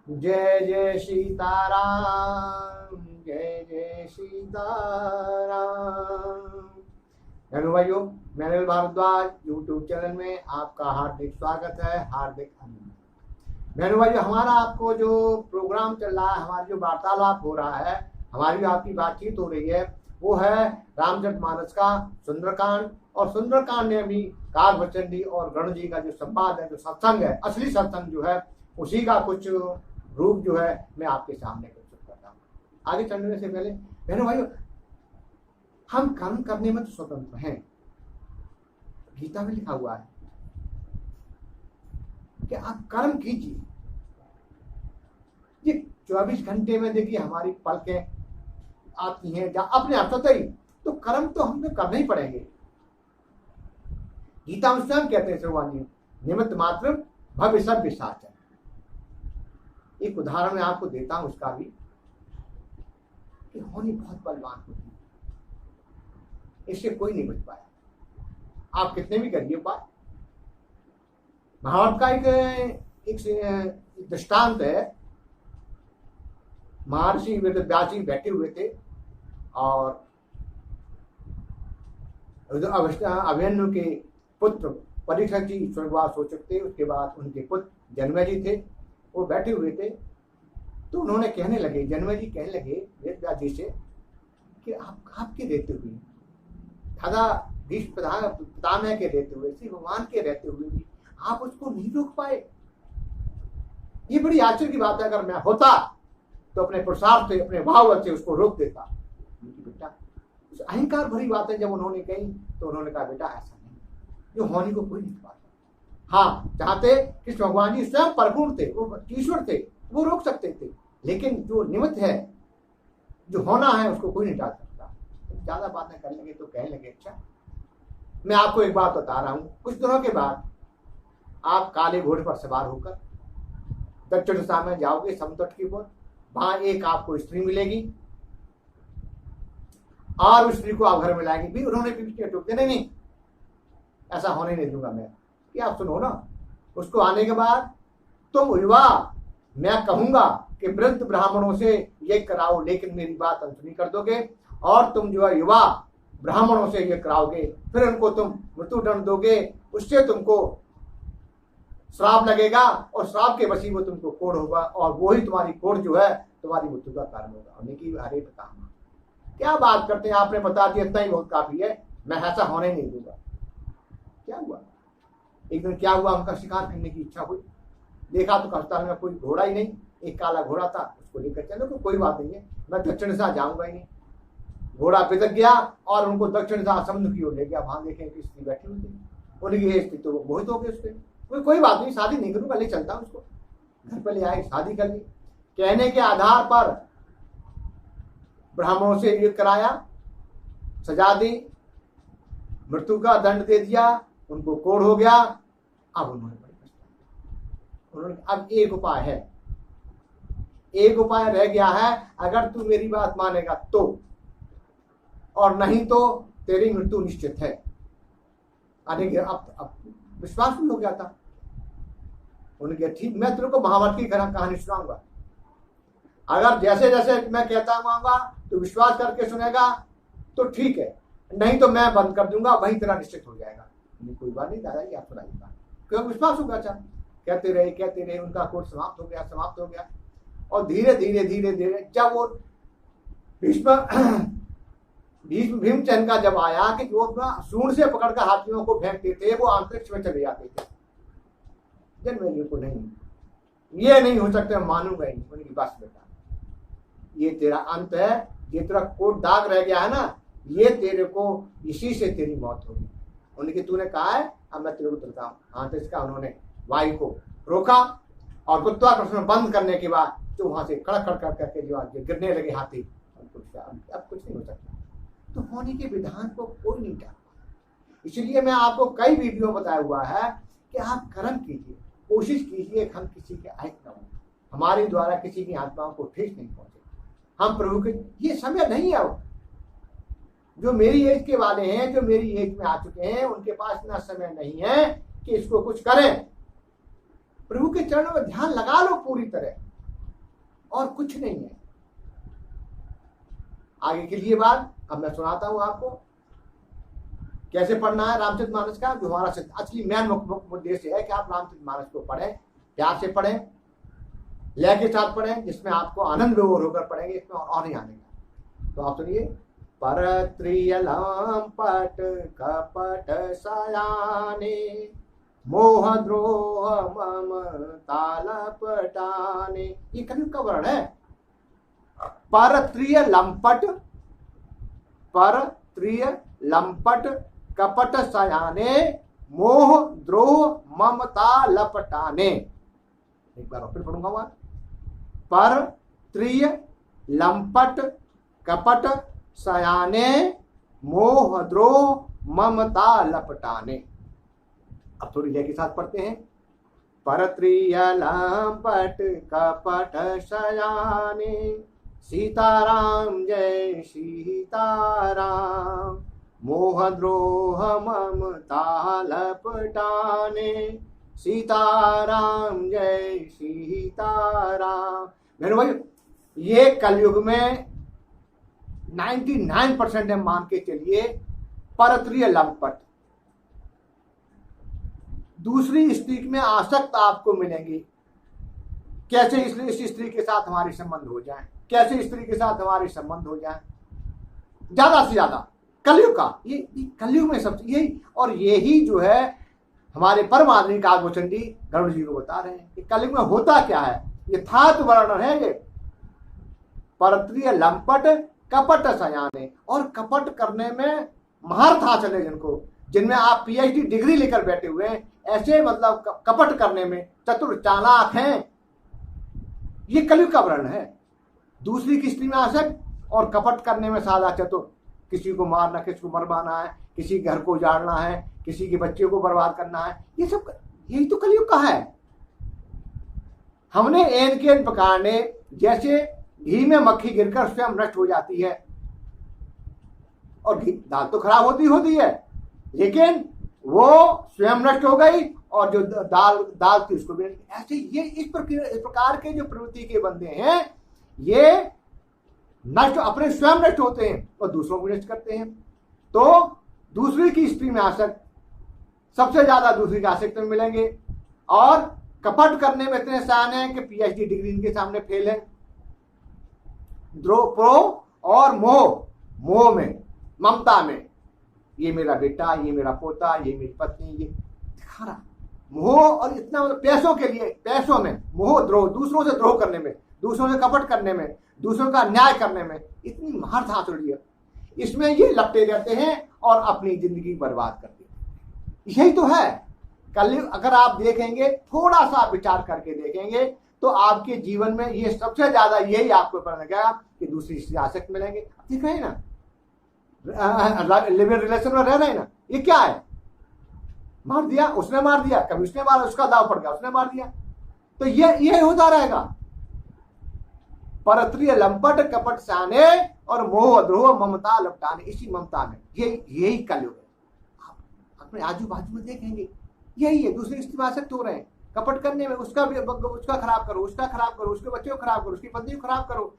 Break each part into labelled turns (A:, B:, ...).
A: जय जय सीताराम, जय जय सीताराम। बहनों भाइयों, मैं अनिल भारद्वाज यूट्यूब चैनल में आपका हार्दिक स्वागत है, हार्दिक अभिनंदन। बहनों भाइयों, हमारा आपको जो प्रोग्राम चल रहा है, हमारी जो वार्तालाप हो रहा है, हमारी आपकी बातचीत हो रही है, वो है रामचरितमानस का सुंदरकांड। और सुंदरकांड में भी काकभट्टंडी और गरुड़ जी का जो संवाद है, जो सत्संग है, असली सत्संग जो है, उसी का कुछ रूप जो है मैं आपके सामने प्रस्तुत करता हूँ। आगे चलने से पहले बहनों भाइयों, हम कर्म करने में तो स्वतंत्र हैं। गीता में लिखा हुआ है कि आप कर्म कीजिए। ये 24 घंटे में देखिए हमारी पलकें आती हैं जहां अपने आप ही, तो कर्म तो हमें करने ही पड़ेंगे। गीता में स्वयं कहते हैं भगवान जी, निमित्त मात्र भव्य सभ्य साचन। एक उदाहरण मैं आपको देता हूं उसका भी, कि होनी बहुत बलवान होती है, इससे कोई नहीं बच पाया, आप कितने भी करिए उपाय। महाभारत का एक दृष्टांत है। महर्षि वेदव्यास जी बैठे हुए थे और अभिमन्यु के पुत्र परीक्षित जी स्वर्गवास हो चुके थे। उसके बाद उनके पुत्र जन्मेजय जी थे, वो बैठे हुए थे। तो उन्होंने कहने लगे, जन्मेजय जी कहने लगे वेदव्यास जी से कि आप के रहते हुए, दादा भीष्म पितामह के रहते हुए, श्री भगवान के रहते हुए भी आप उसको नहीं रोक पाए। ये बड़ी आश्चर्य की बात है। अगर मैं होता तो अपने पुरुषार्थ से, अपने भाव से उसको रोक देता। बेटा, अहंकार भरी बात है जब उन्होंने कही, तो उन्होंने कहा बेटा ऐसा नहीं, जो होने को कोई नहीं पाता। हाँ, चाहते कृष्ण भगवान जी स्वयं परिपूर्ण थे, वो ईश्वर थे, वो रोक सकते थे, लेकिन जो निमित्त है, जो होना है, उसको कोई नहीं टाल सकता। ज्यादा बातें करने लगे तो कहने लगे, अच्छा मैं आपको एक बात बता रहा हूं। कुछ दिनों के बाद आप काले घोड़े पर सवार होकर दक्षिण दिशा में जाओगे, समुद्र की ओर। वहां एक आपको स्त्री मिलेगी और उस स्त्री को आप घर में लाएंगे। भी उन्होंने भी टूक देने, नहीं ऐसा होने नहीं दूंगा मैं। कि आप सुनो ना, उसको आने के बाद तुम युवा, मैं कहूंगा कि वृद्ध ब्राह्मणों से ये कराओ, लेकिन मेरी बात अनसुनी कर दोगे। और तुम जो है युवा ब्राह्मणों से ये कराओगे, फिर उनको तुम मृत्यु दंड दोगे, उससे तुमको श्राप लगेगा और श्राप के वशी वो तुमको कोढ़ होगा, और वो ही तुम्हारी कोढ़ जो है तुम्हारी मृत्यु का कारण होगा। अरे बता, क्या बात करते हैं, आपने बता दिया, इतना ही बहुत काफी है, मैं ऐसा होने नहीं दूंगा। क्या हुआ, एक दिन क्या हुआ, उनका शिकार करने की इच्छा हुई। देखा तो अस्पताल में कोई घोड़ा ही नहीं, एक काला घोड़ा था, उसको लेकर चलो तो कोई बात नहीं है, मैं दक्षिण दिशा जाऊंगा ही नहीं। घोड़ा बिदक गया और उनको दक्षिण दिशा समुद्र की ओर ले गया। वहां देखे कि स्त्री बैठी हुई थी, उनकी स्त्री तो मोहित हो गई उससे। कोई बात नहीं, शादी नहीं करूंगा, ले चलता हूं उसको। घर पर ले आए, शादी कर ली। कहने के आधार पर ब्राह्मणों से ये कराया, सजा दी, मृत्यु का दंड दे दिया, उनको कोढ़ हो गया। अब उन्होंने अब एक उपाय है, एक उपाय रह गया है, अगर तू मेरी बात मानेगा तो, और नहीं तो तेरी मृत्यु निश्चित है। अब विश्वास भी हो गया था। उन्होंने कहा ठीक, मैं तेरे को महाभारत की कहानी सुनाऊंगा, अगर जैसे जैसे मैं कहता हूँ तो विश्वास करके सुनेगा तो ठीक है, नहीं तो मैं बंद कर दूंगा, वही तेरा निश्चित हो जाएगा। कोई बात नहीं दादाजी, आप सुनाइएगा। क्योंकि विश्वास हो गया। अच्छा, कहते रहे, उनका कोर्स समाप्त हो गया। और धीरे धीरे जब वो भीमचंद का जब आया कि वो अपना सूंड से पकड़कर हाथियों को फेंकते थे, वो अंतरिक्ष में चले जाते थे। जन्मेजय को नहीं, ये नहीं हो सकता, मानूंगा ही नहीं। उनकी बस बेटा, ये तेरा अंत है, ये तेरा कोट दाग रह गया है ना, ये तेरे को, इसी से तेरी मौत होगी। उनकी तूने कहा है, अब मैं तेरे को चलता हूँ। अंतरिक्ष का उन्होंने वायु को रोका और गुरुत्वाकर्षण बंद करने के बाद जो वहां से कड़क करके जो गिरने लगे हाथी, अब कुछ नहीं हो सकता। तो होने के विधान को कोई नहीं टालता। इसलिए मैं आपको कई वीडियो बताया हुआ है कि आप कर्म कीजिए, कोशिश कीजिए, हम किसी के आयत न हो, हमारे द्वारा किसी की आत्माओं को ठेस नहीं पहुंचे। हम प्रभु के, ये समय नहीं है। जो मेरी एज के वाले हैं, जो मेरी एज में आ चुके हैं, उनके पास इतना समय नहीं है कि इसको कुछ करें। प्रभु के चरणों में ध्यान लगा लो पूरी तरह। और कुछ नहीं है। आगे के लिए बात अब मैं सुनाता हूं आपको कैसे पढ़ना है रामचरितमानस का। जो हमारा असली मेन उद्देश्य है कि आप रामचरितमानस को पढ़ें, प्यार से पढ़ें, लय के साथ पढ़ें, जिसमें आपको आनंद विभोर होकर पढ़ेंगे, इसमें और नहीं आने का। तो आप सुनिए। परत्रिय लंपट कपट सयाने मोह द्रोह ममता लपटाने। ये कलयुग का वर्ण है। परत्रिय लंपट, परत्रिय लंपट कपट सयाने मोह द्रोह ममता लपटाने। एक बार फिर पढ़ूंगा वहां। पर त्रिय लंपट कपट सयाने मोह द्रोह ममता लपटाने। अब थोड़ी लय के साथ पढ़ते हैं। पर त्रिय लंपट कपट सयाने सीताराम जय सीताराम मोह द्रोह ममता लपटाने सीताराम जय सीताराम। मेरे भाई ये कलयुग में 99% है, मान के चलिए, परत्रिय लंपट। दूसरी स्त्री में आसक्त आपको मिलेंगी। कैसे इस स्त्री के साथ हमारे संबंध हो जाए, कैसे स्त्री के साथ हमारे संबंध हो जाए, ज्यादा से ज्यादा कलयुग का ये कलयुग में सब यही। और यही जो है हमारे परम आदमी काकभूषण जी गरुड़ जी को बता रहे हैं कि कलयुग में होता क्या है। यथार्थ वर्णन है ये। परत्रिय लंपट कपट सयाने, और कपट करने में महारत हासिल है जिनको, जिनमें आप पीएचडी डिग्री लेकर बैठे हुए हैं, ऐसे मतलब कपट करने में चतुर चालाक हैं। ये कलयुग का वर्णन है। दूसरी की स्त्री में आसक्त और कपट करने में सादा चतुर। किसी को मारना, किसी को मरवाना है, किसी घर को उजाड़ना है, किसी के बच्चे को बर्बाद करना है, ये सब यही तो कलयुग का है। हमने एन के एन प्रकार ने, जैसे घी में मक्खी गिरकर स्वयं नष्ट हो जाती है, और घी दाल तो खराब होती है, लेकिन वो स्वयं नष्ट हो गई और जो दाल थी उसको भी। ऐसे ये इस प्रकार के जो प्रवृत्ति के बंदे हैं, ये नष्ट अपने स्वयं नष्ट होते हैं और दूसरों को नष्ट करते हैं। तो दूसरी की स्त्री में आसक्त, सबसे ज्यादा दूसरी के आसक्त में मिलेंगे, और कपट करने में इतने सयाने हैं कि पीएचडी डिग्री इनके सामने फेल है। प्रो और मोह में, ममता में, ये मेरा बेटा, ये मेरा पोता, ये मेरी पत्नी, ये दिखा रहा मोह। और इतना मतलब पैसों के लिए, पैसों में मोह, द्रोह, दूसरों से द्रोह करने में, दूसरों से कपट करने में, दूसरों का न्याय करने में इतनी महारत हासिल है। इसमें ये लपटे रहते हैं और अपनी जिंदगी बर्बाद कर देते हैं। यही तो है कलयुग। अगर आप देखेंगे, थोड़ा सा विचार करके देखेंगे, तो आपके जीवन में ये सबसे ज्यादा यही आपको पता लगेगा कि दूसरी से आसक्त मिलेंगे। देख रहे हैं ना, लिव इन रिलेशन में रह रहे हैं ना, ये क्या है? मार दिया, उसने मार दिया, कभी उसने मारा, उसका दाव पड़ गया, उसने मार दिया। तो ये होता रहेगा। परत्रिय लंपट कपट सयाने और मोह द्रोह ममता लपटाने, इसी ममता में यही कलयुग है। आप अपने आजू बाजू में देखेंगे यही है। दूसरे स्त्री में आसक्त हो रहे हैं, कपट करने में, उसका खराब करो, उसका खराब करो, उसके बच्चे को खराब करो, उसकी पत्नी को खराब करो,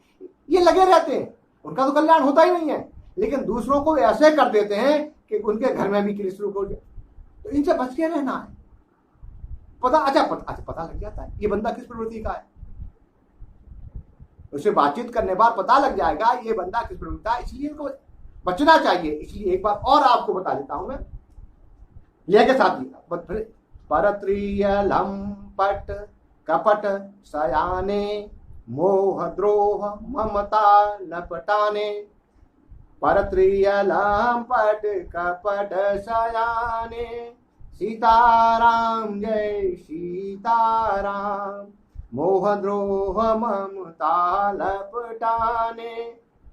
A: ये लगे रहते हैं। उनका तो कल्याण होता ही नहीं है, लेकिन दूसरों को ऐसे कर देते हैं कि उनके घर में भी क्लेश हो जाए। तो इनसे बच के रहना है। पता लग जाता है ये बंदा किस प्रवृत्ति का है। उससे बातचीत करने बाद पता लग जाएगा ये बंदा किस प्रवृत्ति का है, इसलिए इनको बचना चाहिए। इसलिए एक बार और आपको बता देता हूं मैं, ले के साथ ही। परत्रिय लंपट कपट सयाने मोह द्रोह ममता लपटाने। परत्रिय लंपट कपट सयाने सीताराम जय सीताराम मोह द्रोह ममता लपटाने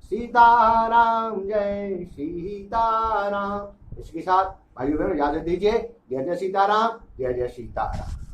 A: सीताराम जय सीताराम। इसके साथ भाइयों बहनों याद दीजिए, जय जय सीताराम, जय जय सीताराम।